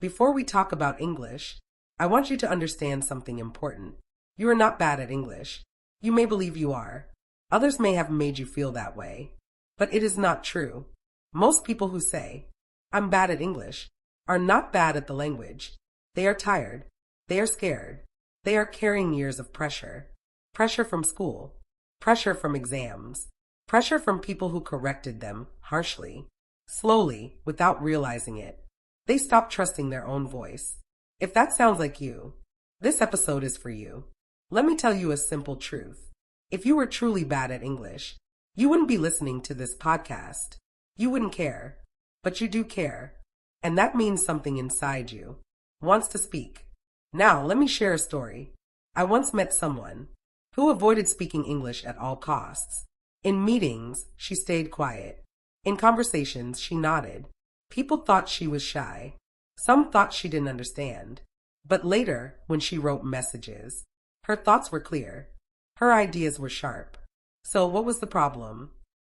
Before we talk about English, I want you to understand something important. You are not bad at English. You may believe you are. Others may have made you feel that way. But it is not true. Most people who say, "I'm bad at English," are not bad at the language. They are tired. They are scared. They are carrying years of pressure. Pressure from school. Pressure from exams. Pressure from people who corrected them harshly. Slowly, without realizing it, they stopped trusting their own voice. If that sounds like you, this episode is for you. Let me tell you a simple truth. If you were truly bad at English, you wouldn't be listening to this podcast. You wouldn't care. But you do care. And that means something inside you wants to speak. Now, let me share a story. I once met someone who avoided speaking English at all costs. In meetings, she stayed quiet. In conversations, she nodded. People thought she was shy. Some thought she didn't understand. But later, when she wrote messages, her thoughts were clear. Her ideas were sharp. So what was the problem?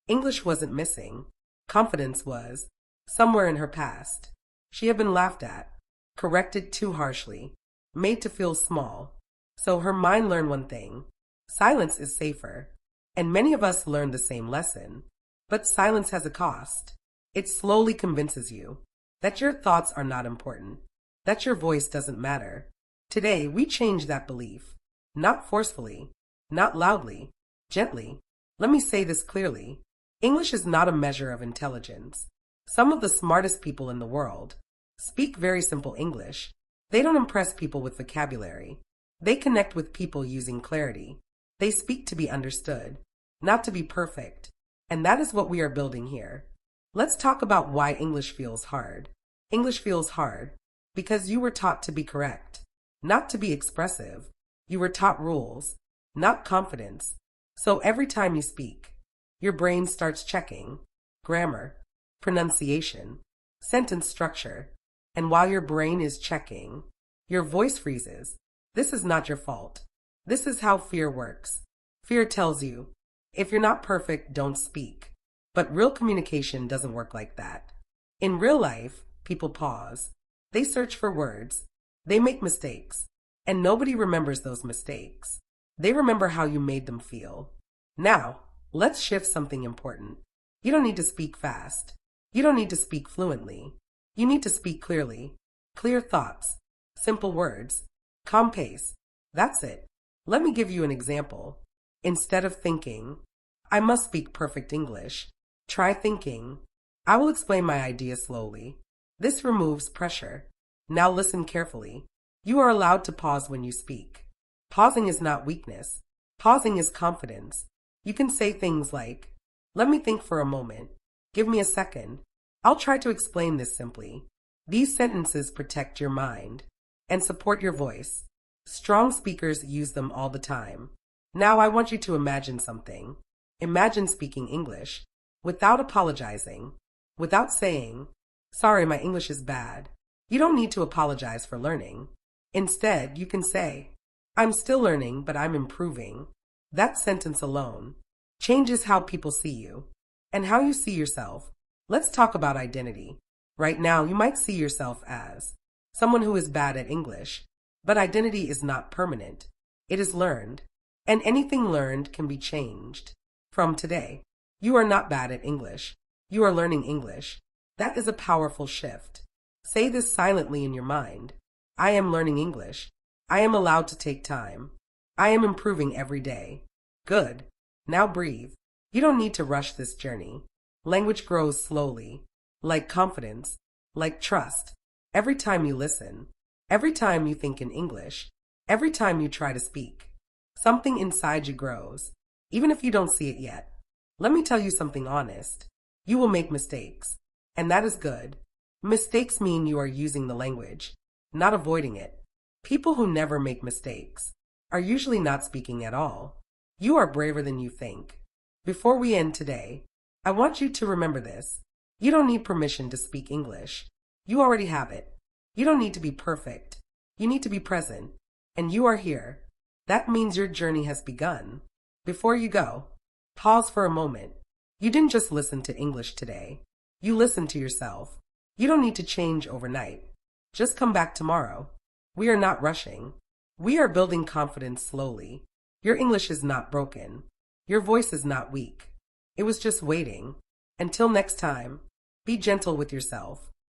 English wasn't missing. Confidence was. Somewhere in her past. She had been laughed at, corrected too harshly, made to feel small. So her mind learned one thing. Silence is safer. And many of us learned the same lesson. But silence has a cost. It slowly convinces you that your thoughts are not important, that your voice doesn't matter. Today, we change that belief. Not forcefully, not loudly, gently. Let me say this clearly. English is not a measure of intelligence. Some of the smartest people in the world speak very simple English. They don't impress people with vocabulary. They connect with people using clarity. They speak to be understood, not to be perfect. And that is what we are building here. Let's talk about why English feels hard. English feels hard because you were taught to be correct, not to be expressive. You were taught rules, not confidence. So every time you speak, your brain starts checking grammar, pronunciation, sentence structure. And while your brain is checking, your voice freezes. This is not your fault. This is how fear works. Fear tells you, if you're not perfect, don't speak. But real communication doesn't work like that. In real life, people pause. They search for words. They make mistakes. And nobody remembers those mistakes. They remember how you made them feel. Now, let's shift something important. You don't need to speak fast. You don't need to speak fluently. You need to speak clearly. Clear thoughts. Simple words. Calm pace. That's it. Let me give you an example. Instead of thinking, "I must speak perfect English," try thinking, "I will explain my idea slowly." This removes pressure. Now listen carefully. You are allowed to pause when you speak. Pausing is not weakness. Pausing is confidence. You can say things like, "Let me think for a moment. Give me a second. I'll try to explain this simply." These sentences protect your mind and support your voice. Strong speakers use them all the time. Now I want you to imagine something. Imagine speaking English without apologizing, without saying, "Sorry, my English is bad." You don't need to apologize for learning. Instead, you can say, "I'm still learning, but I'm improving." That sentence alone changes how people see you and how you see yourself. Let's talk about identity. Right now, you might see yourself as someone who is bad at English, but identity is not permanent. It is learned, and anything learned can be changed. From today, you are not bad at English. You are learning English. That is a powerful shift. Say this silently in your mind. I am learning English. I am allowed to take time. I am improving every day. Good. Now breathe. You don't need to rush this journey. Language grows slowly, like confidence, like trust. Every time you listen, every time you think in English, every time you try to speak, something inside you grows, even if you don't see it yet. Let me tell you something honest. You will make mistakes, and that is good. Mistakes mean you are using the language, not avoiding it. People who never make mistakes are usually not speaking at all. You are braver than you think. Before we end today, I want you to remember this. You don't need permission to speak English. You already have it. You don't need to be perfect. You need to be present. And you are here. That means your journey has begun. Before you go, pause for a moment. You didn't just listen to English today. You listened to yourself. You don't need to change overnight. Just come back tomorrow. We are not rushing. We are building confidence slowly. Your English is not broken. Your voice is not weak. It was just waiting. Until next time, be gentle with yourself.